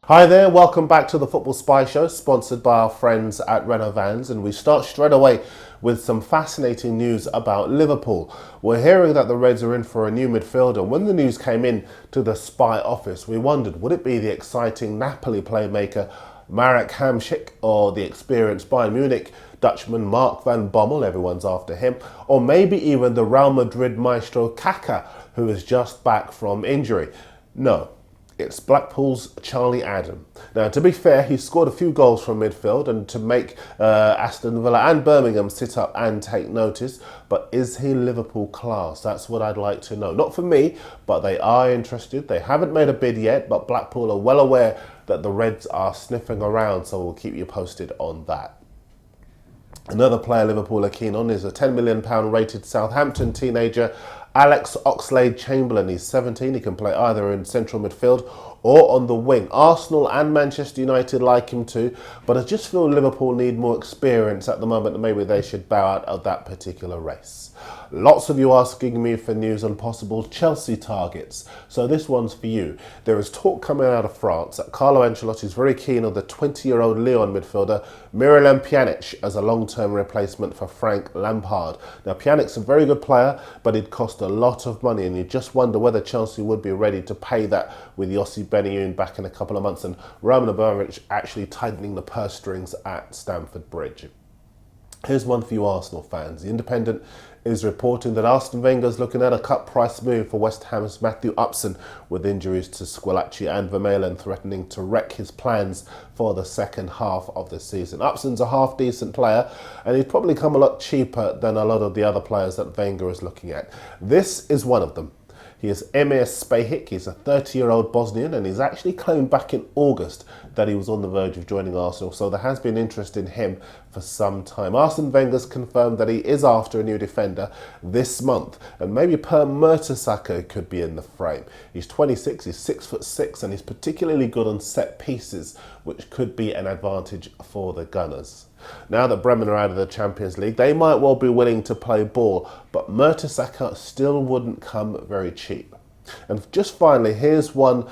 Hi there, welcome back to the Football Spy Show, sponsored by our friends at Renault Vans, and we start straight away with some fascinating news about Liverpool. We're hearing that the Reds are in for a new midfielder. When the news came in to the Spy office, we wondered, would it be the exciting Napoli playmaker Marek Hamšík or the experienced Bayern Munich Dutchman Mark van Bommel, everyone's after him, or maybe even the Real Madrid maestro Kaká, who is just back from injury? No. It's Blackpool's Charlie Adam. Now, to be fair, he scored a few goals from midfield and to make Aston Villa and Birmingham sit up and take notice. But is he Liverpool class? That's what I'd like to know. Not for me, but they are interested. They haven't made a bid yet, but Blackpool are well aware that the Reds are sniffing around, so we'll keep you posted on that. Another player Liverpool are keen on is a £10 million rated Southampton teenager, Alex Oxlade-Chamberlain. He's 17, he can play either in central midfield or on the wing. Arsenal and Manchester United like him too, but I just feel Liverpool need more experience at the moment and maybe they should bow out of that particular race. Lots of you asking me for news on possible Chelsea targets, so this one's for you. There is talk coming out of France that Carlo Ancelotti is very keen on the 20-year-old Lyon midfielder Miralem Pjanic as a long-term replacement for Frank Lampard. Now, Pjanic's a very good player, but he'd cost a lot of money, and you just wonder whether Chelsea would be ready to pay that with Yossi Benayoun back in a couple of months and Roman Abramovich actually tightening the purse strings at Stamford Bridge. Here's one for you Arsenal fans. The Independent is reporting that Arsene Wenger is looking at a cut price move for West Ham's Matthew Upson, with injuries to Squillaci and Vermaelen threatening to wreck his plans for the second half of the season. Upson's a half-decent player, and he'd probably come a lot cheaper than a lot of the other players that Wenger is looking at. This is one of them. He is Emir Spahic. He's a 30-year-old Bosnian, and he's actually claimed back in August that he was on the verge of joining Arsenal, so there has been interest in him for some time. Arsene Wenger's confirmed that he is after a new defender this month, and maybe Per Mertesacker could be in the frame. He's 26, he's 6'6", and he's particularly good on set pieces, which could be an advantage for the Gunners. Now that Bremen are out of the Champions League, they might well be willing to play ball, but Mertesacker still wouldn't come very cheap. And just finally, here's one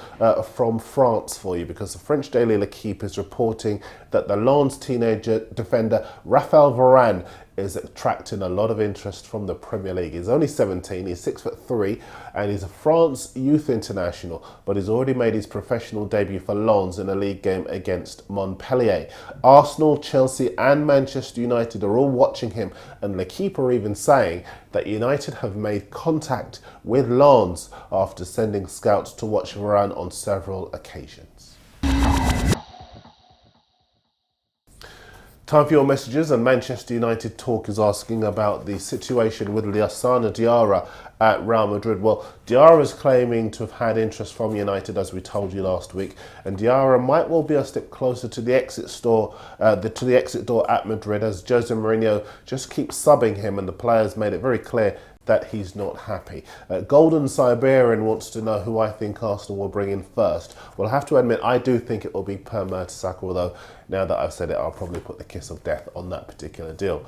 from France for you, because the French daily L'Equipe is reporting that the Lens teenager defender Raphael Varane is attracting a lot of interest from the Premier League. He's only 17, he's 6'3", and he's a France youth international, but he's already made his professional debut for Lens in a league game against Montpellier. Arsenal, Chelsea and Manchester United are all watching him, and L'Equipe are even saying that United have made contact with Lens after sending scouts to watch Varane on several occasions. Time for your messages, and Manchester United Talk is asking about the situation with Lassana Diarra at Real Madrid. Well, Diarra is claiming to have had interest from United, as we told you last week, and Diarra might well be a step closer to the exit door at Madrid, as Jose Mourinho just keeps subbing him, and the players made it very clear that he's not happy. Golden Siberian wants to know who I think Arsenal will bring in first. Well, I have to admit, I do think it will be Per Mertesacker, although now that I've said it, I'll probably put the kiss of death on that particular deal.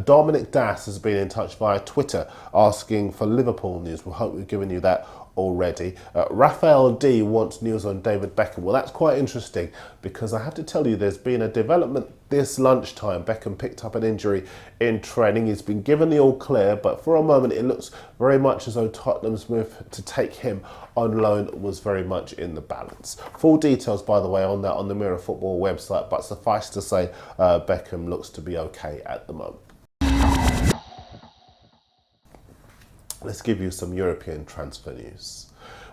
Dominic Das has been in touch via Twitter asking for Liverpool news. We hope we've given you that already. Raphael D wants news on David Beckham. Well, that's quite interesting, because I have to tell you there's been a development this lunchtime. Beckham picked up an injury in training. He's been given the all clear, but for a moment it looks very much as though Tottenham's move to take him on loan was very much in the balance. Full details, by the way, on that on the Mirror Football website, but suffice to say Beckham looks to be okay at the moment. Let's give you some European transfer news.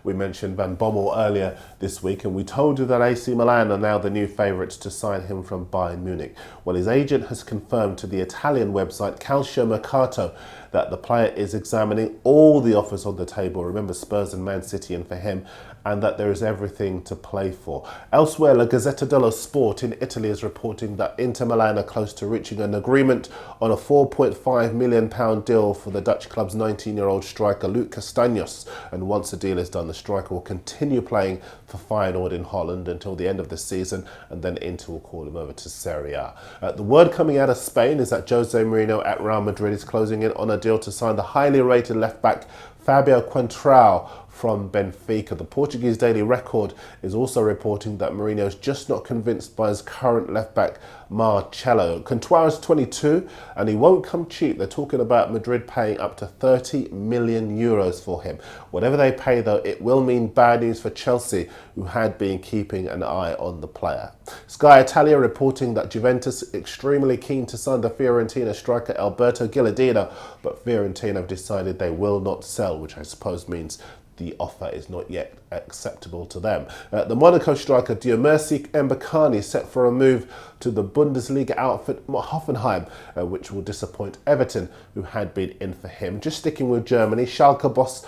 We mentioned Van Bommel earlier this week, and we told you that AC Milan are now the new favourites to sign him from Bayern Munich. Well, his agent has confirmed to the Italian website Calcio Mercato that the player is examining all the offers on the table. Remember, Spurs and Man City, and for him, and that there is everything to play for. Elsewhere, La Gazzetta dello Sport in Italy is reporting that Inter Milan are close to reaching an agreement on a £4.5 million deal for the Dutch club's 19-year-old striker Luc Castaignos. And once the deal is done, the striker will continue playing for Feyenoord in Holland until the end of the season, and then Inter will call him over to Serie A. The word coming out of Spain is that Jose Mourinho at Real Madrid is closing in on a deal to sign the highly rated left-back Fabio Contrao from Benfica. The Portuguese Daily Record is also reporting that Mourinho's just not convinced by his current left-back Marcelo. Courtois is 22 and he won't come cheap. They're talking about Madrid paying up to 30 million euros for him. Whatever they pay though, it will mean bad news for Chelsea, who had been keeping an eye on the player. Sky Italia reporting that Juventus extremely keen to sign the Fiorentina striker Alberto Gilardino, but Fiorentina have decided they will not sell, which I suppose means the offer is not yet acceptable to them. The Monaco striker Diomirci Mbakani set for a move to the Bundesliga outfit Hoffenheim, which will disappoint Everton, who had been in for him. Just sticking with Germany, Schalke boss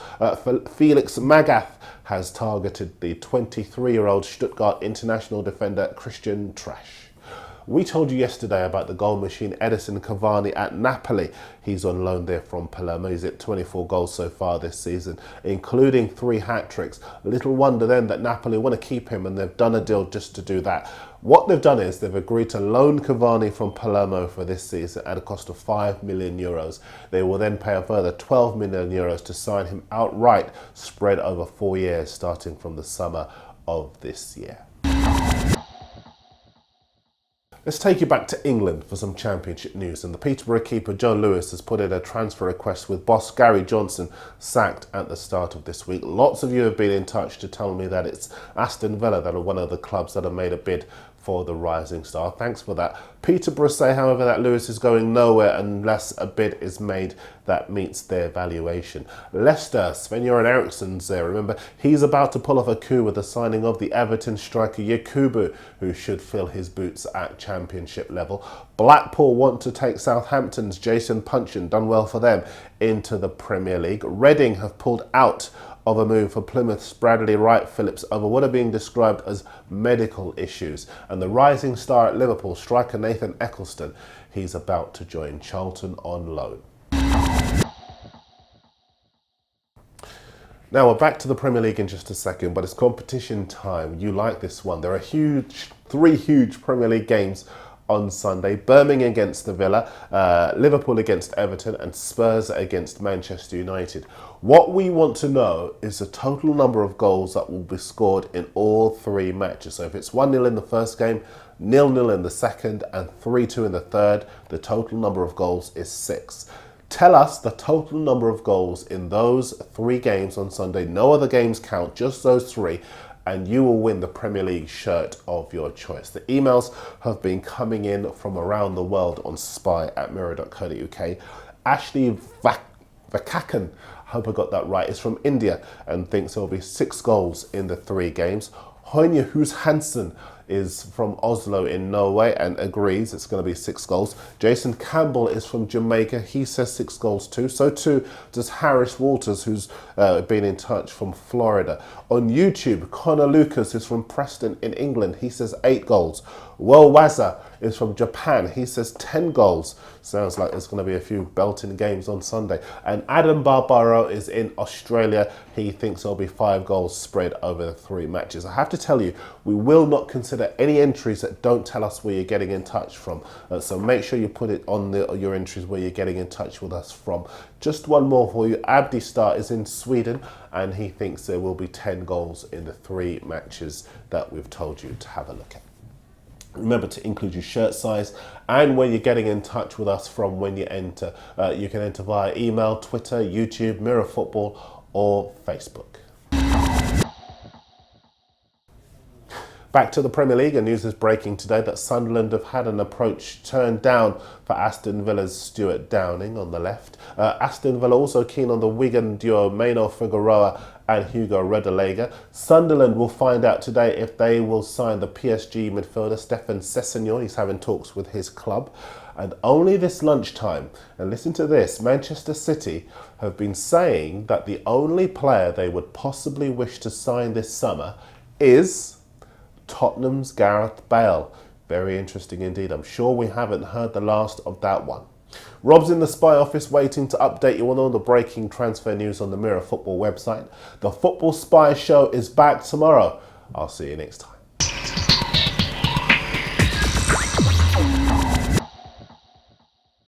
Felix Magath has targeted the 23-year-old Stuttgart international defender Christian Trash. We told you yesterday about the goal machine Edison Cavani at Napoli. He's on loan there from Palermo. He's at 24 goals so far this season, including 3 hat-tricks. Little wonder then that Napoli want to keep him, and they've done a deal just to do that. What they've done is they've agreed to loan Cavani from Palermo for this season at a cost of 5 million euros. They will then pay a further 12 million euros to sign him outright, spread over 4 years, starting from the summer of this year. Let's take you back to England for some Championship news, and the Peterborough keeper Joe Lewis has put in a transfer request with boss Gary Johnson sacked at the start of this week. Lots of you have been in touch to tell me that it's Aston Villa that are one of the clubs that have made a bid for the rising star. Thanks for that. Peterborough say, however, that Lewis is going nowhere unless a bid is made that meets their valuation. Leicester, Sven-Göran Eriksson's there. Remember, he's about to pull off a coup with the signing of the Everton striker Yakubu, who should fill his boots at Championship level. Blackpool want to take Southampton's Jason Puncheon, done well for them, into the Premier League. Reading have pulled out of a move for Plymouth's Bradley Wright Phillips over what are being described as medical issues. And the rising star at Liverpool, striker Nathan Eccleston, he's about to join Charlton on loan. Now we're back to the Premier League in just a second, but it's competition time. You like this one. There are three huge Premier League games on Sunday. Birmingham against the Villa, Liverpool against Everton, and Spurs against Manchester United. What we want to know is the total number of goals that will be scored in all 3 matches. So if it's 1-0 in the first game, 0-0 in the second, and 3-2 in the third, the total number of goals is 6. Tell us the total number of goals in those 3 games on Sunday. No other games count, just those 3. And you will win the Premier League shirt of your choice. The emails have been coming in from around the world on spy@mirror.co.uk. Ashley Vakakan, I hope I got that right, is from India and thinks there will be 6 goals in the 3 games. Hoyne Hus Hansen is from Oslo in Norway and agrees it's going to be 6 goals. Jason Campbell is from Jamaica. He says 6 goals too. So too does Harris Walters, who's been in touch from Florida. On YouTube, Connor Lucas is from Preston in England. He says 8 goals. Will Waza is from Japan. He says 10 goals. Sounds like there's going to be a few belting games on Sunday. And Adam Barbaro is in Australia. He thinks there'll be 5 goals spread over the 3 matches. I have to tell you, we will not consider any entries that don't tell us where you're getting in touch from. So make sure you put it on your entries where you're getting in touch with us from. Just one more for you. Abdi Star is in Sweden and he thinks there will be 10 goals in the 3 matches that we've told you to have a look at. Remember to include your shirt size and where you're getting in touch with us from when you enter. You can enter via email, Twitter, YouTube, Mirror Football or Facebook. Back to the Premier League, and news is breaking today that Sunderland have had an approach turned down for Aston Villa's Stuart Downing on the left. Aston Villa also keen on the Wigan duo Maino Figueroa and Hugo Redelega. Sunderland will find out today if they will sign the PSG midfielder Stefan Sessegnon. He's having talks with his club. And only this lunchtime, and listen to this, Manchester City have been saying that the only player they would possibly wish to sign this summer is Tottenham's Gareth Bale. Very interesting indeed. I'm sure we haven't heard the last of that one. Rob's in the Spy office waiting to update you on all the breaking transfer news on the Mirror Football website. The Football Spy show is back tomorrow. I'll see you next time.